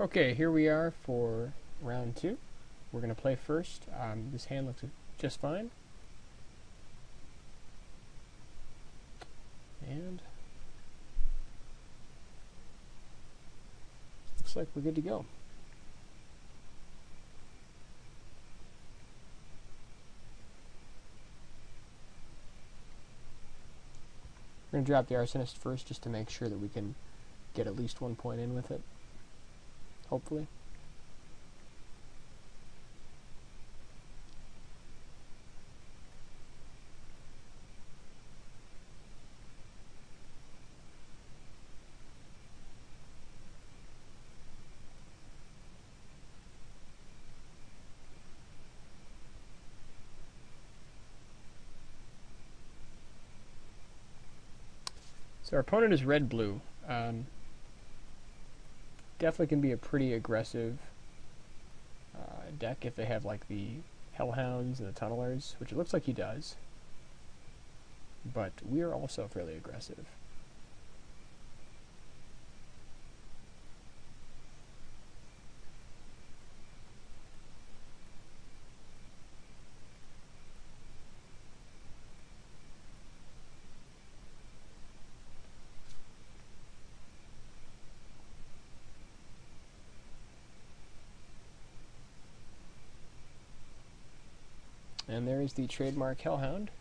Okay, here we are for round two. We're going to play first. This hand looks just fine. And looks like we're good to go. We're going to drop the Arsonist first just to make sure that we can get at least 1 point in with it. Hopefully. So our opponent is red-blue. Definitely can be a pretty aggressive deck if they have like the Hellhounds and the Tunnelers, which it looks like he does. But we are also fairly aggressive. And there is the trademark Hellhound.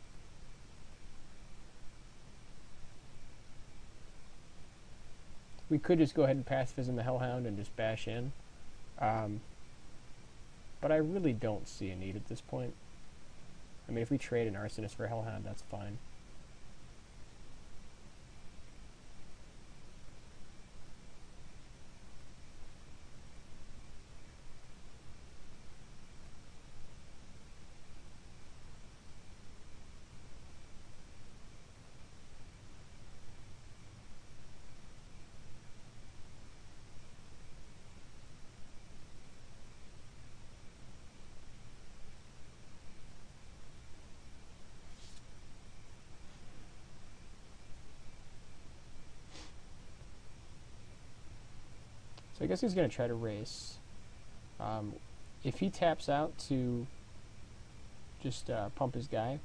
We could just go ahead and pacifism the Hellhound and just bash in. But I really don't see a need at this point. I mean, if we trade an Arsonist for a Hellhound, that's fine. So I guess he's going to try to race. If he taps out to just pump his guy,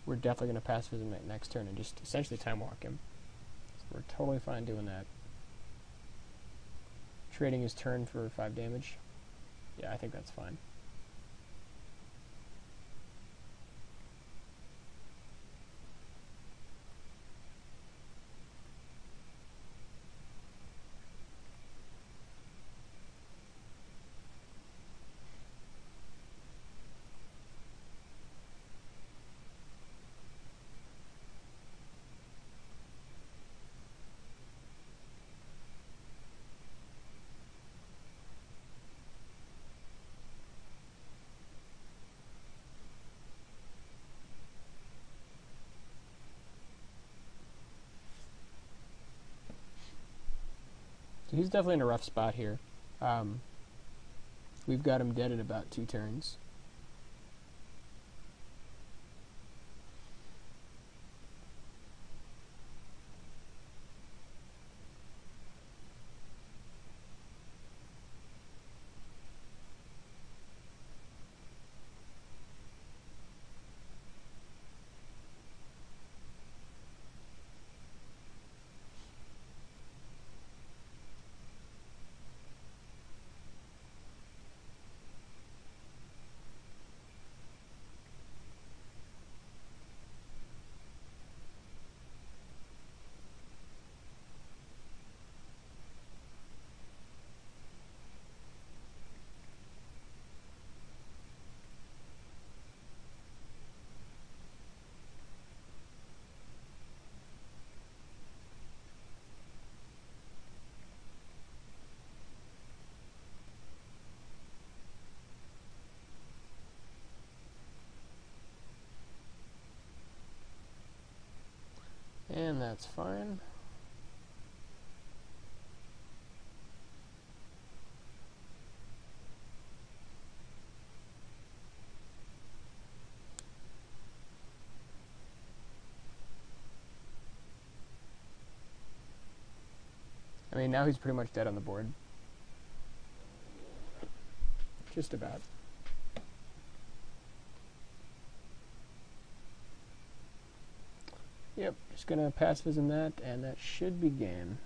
we're definitely going to pacifism it next turn and just essentially time walk him. So we're totally fine doing that. Trading his turn for 5 damage. Yeah, I think that's fine. So he's definitely in a rough spot here. We've got him dead in about 2 turns. And that's fine. I mean, now he's pretty much dead on the board. Just about. Yep, just gonna pacifism that, and that should be game.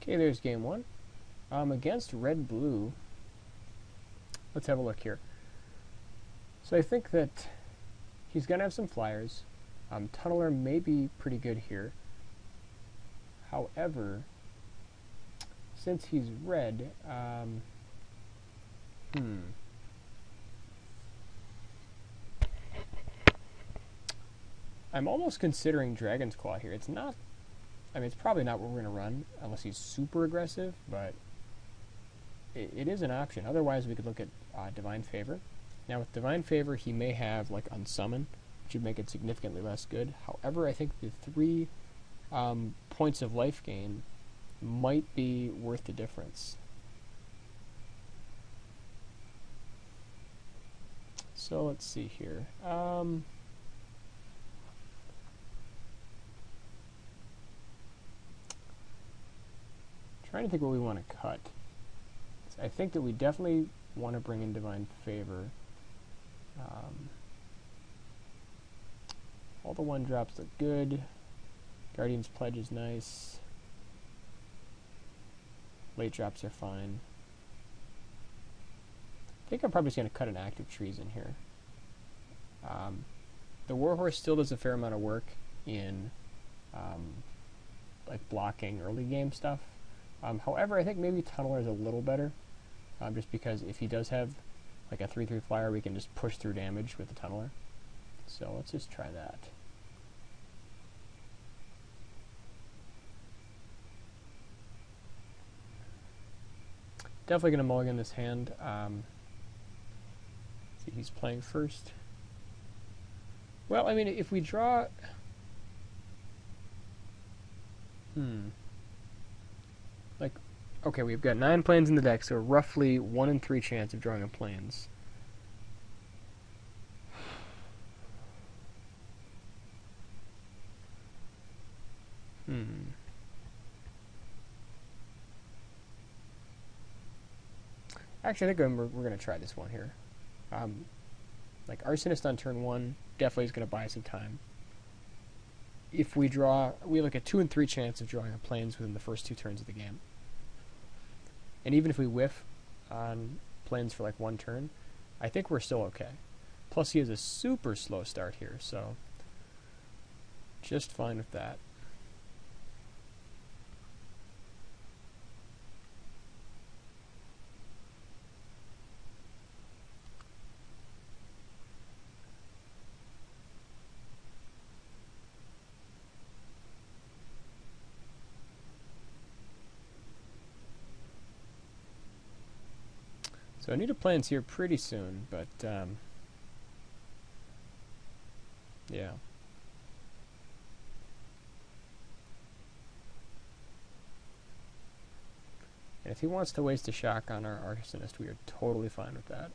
Okay, there's game one. Against red-blue, let's have a look here. So I think that he's going to have some flyers. Tunneler may be pretty good here. However, since he's red, I'm almost considering Dragon's Claw here. It's not, I mean, it's probably not what we're going to run unless he's super aggressive, but it is an option. Otherwise, we could look at Divine Favor. Now, with Divine Favor, he may have, like, Unsummon, which would make it significantly less good. However, I think the 3 points of life gain might be worth the difference. So, let's see here. Trying to think what we want to cut. I think that we definitely want to bring in Divine Favor. All the 1-drops look good. Guardian's Pledge is nice. Late drops are fine. I think I'm probably just going to cut an Active Treason here. The Warhorse still does a fair amount of work in like blocking early game stuff. However, I think maybe Tunneler is a little better, just because if he does have like a 3/3 flyer, we can just push through damage with the Tunneler. So let's just try that. Definitely going to mulligan this hand. See, he's playing first. Well, I mean, if we draw... Like, okay, we've got 9 planes in the deck, so roughly 1 in 3 chance of drawing a planes. Actually, I think we're going to try this one here. Like, Arsonist on turn 1 definitely is going to buy some time. If we draw, we have like a 2 in 3 chance of drawing a planes within the first 2 turns of the game. And even if we whiff on planes for like 1 turn, I think we're still okay. Plus he has a super slow start here, so just fine with that. So I need a planes here pretty soon, but yeah. And if he wants to waste a shock on our Arsonist, we are totally fine with that.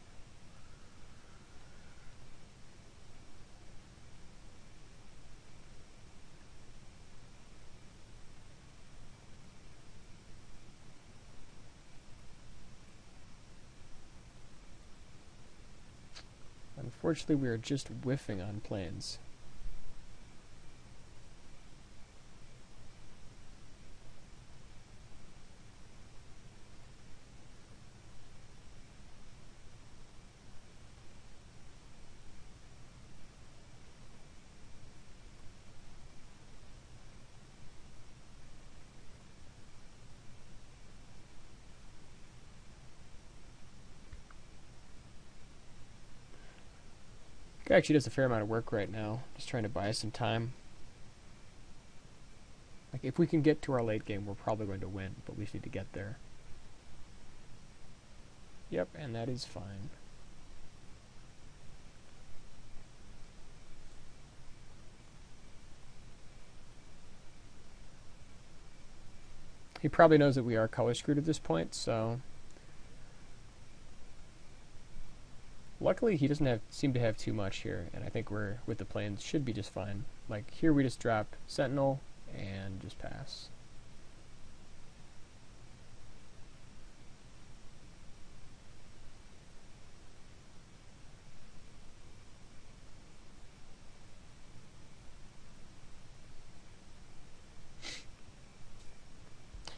Unfortunately, we are just whiffing on planes. Guy actually does a fair amount of work right now. Just trying to buy us some time. Like, if we can get to our late game, we're probably going to win, but we just need to get there. Yep, and that is fine. He probably knows that we are color screwed at this point, so... Luckily, he doesn't seem to have too much here, and I think we're, with the planes, should be just fine. Like, here we just drop Sentinel and just pass.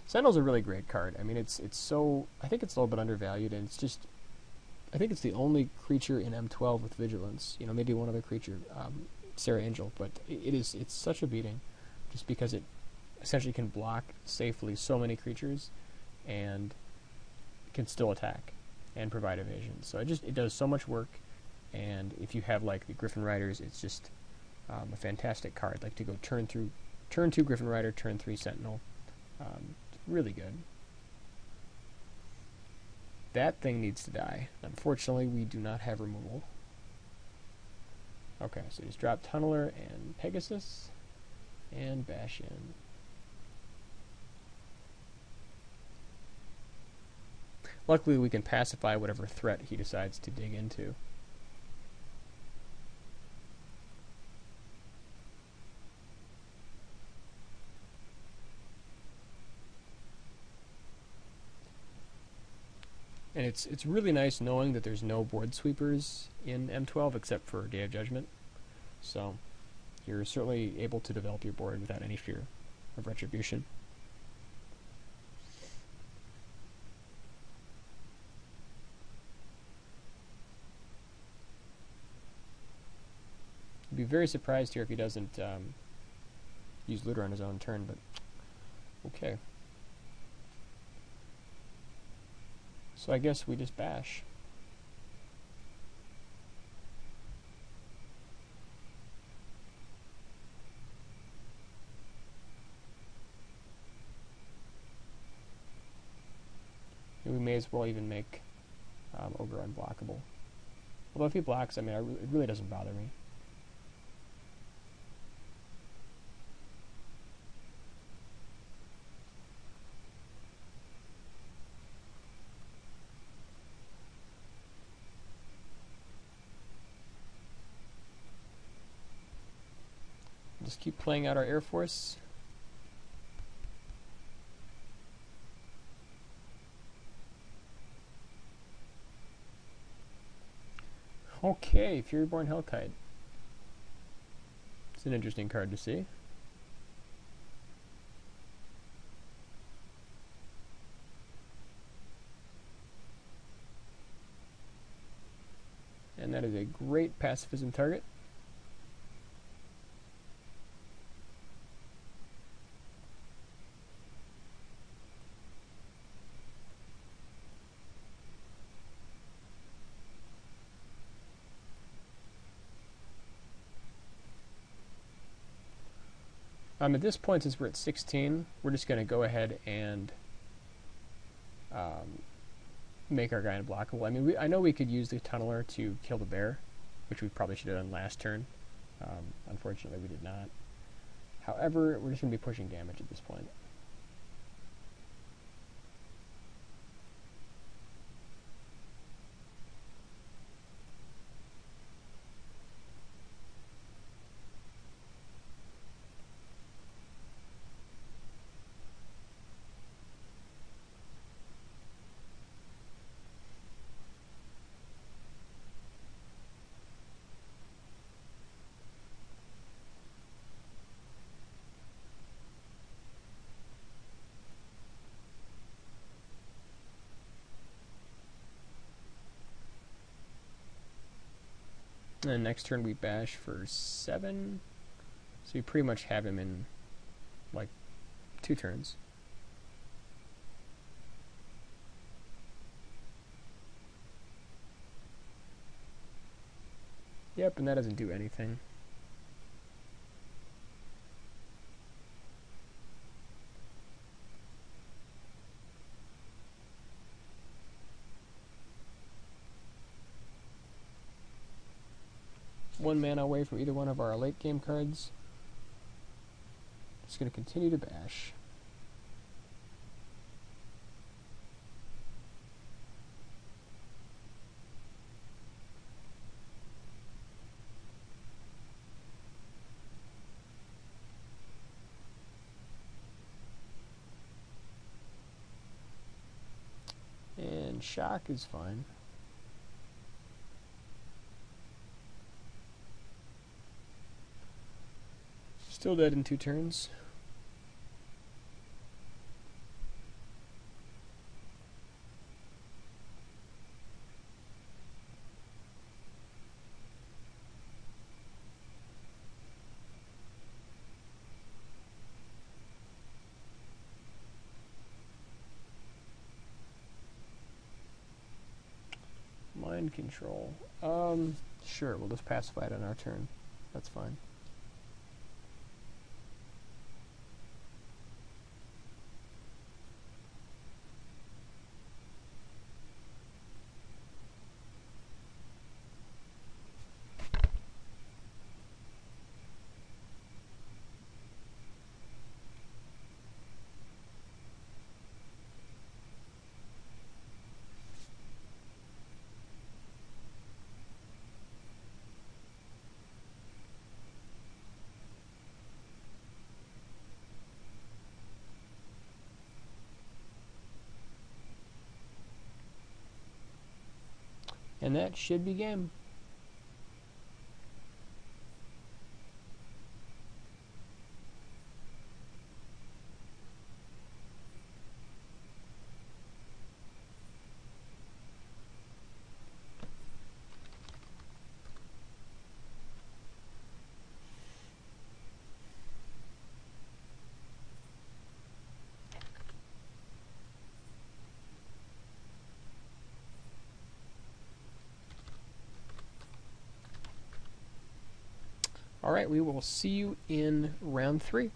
Sentinel's a really great card. I mean, it's so... I think it's a little bit undervalued, and it's just... I think it's the only creature in M12 with Vigilance. You know, maybe one other creature, Sarah Angel, but it's such a beating, just because it essentially can block safely so many creatures, and can still attack and provide evasion. So it does so much work, and if you have like the Griffin Riders, it's just a fantastic card. Like to go turn 2 Griffin Rider, turn 3 Sentinel. Really good. That thing needs to die. Unfortunately, we do not have removal. Okay, so just drop Tunneler and Pegasus, and bash in. Luckily, we can pacify whatever threat he decides to dig into. And it's really nice knowing that there's no board sweepers in M12 except for Day of Judgment. So you're certainly able to develop your board without any fear of retribution. I'd be very surprised here if he doesn't use Looter on his own turn, but okay. So I guess we just bash. And we may as well even make Ogre unblockable. Although if he blocks, I mean, it really doesn't bother me. Just keep playing out our Air Force. Okay, Furyborn Hellkite. It's an interesting card to see. And that is a great pacifism target. At this point, since we're at 16, we're just going to go ahead and make our guy unblockable. I mean, I know we could use the Tunneler to kill the bear, which we probably should have done last turn. Unfortunately, we did not. However, we're just going to be pushing damage at this point. And next turn we bash for 7. So we pretty much have him in like 2 turns. Yep, and that doesn't do anything. One mana away from either one of our late game cards. Just going to continue to bash. And shock is fine. Still dead in 2 turns. Mind control. Sure, we'll just pacify it on our turn. That's fine. And that should be game. Alright, we will see you in round 3.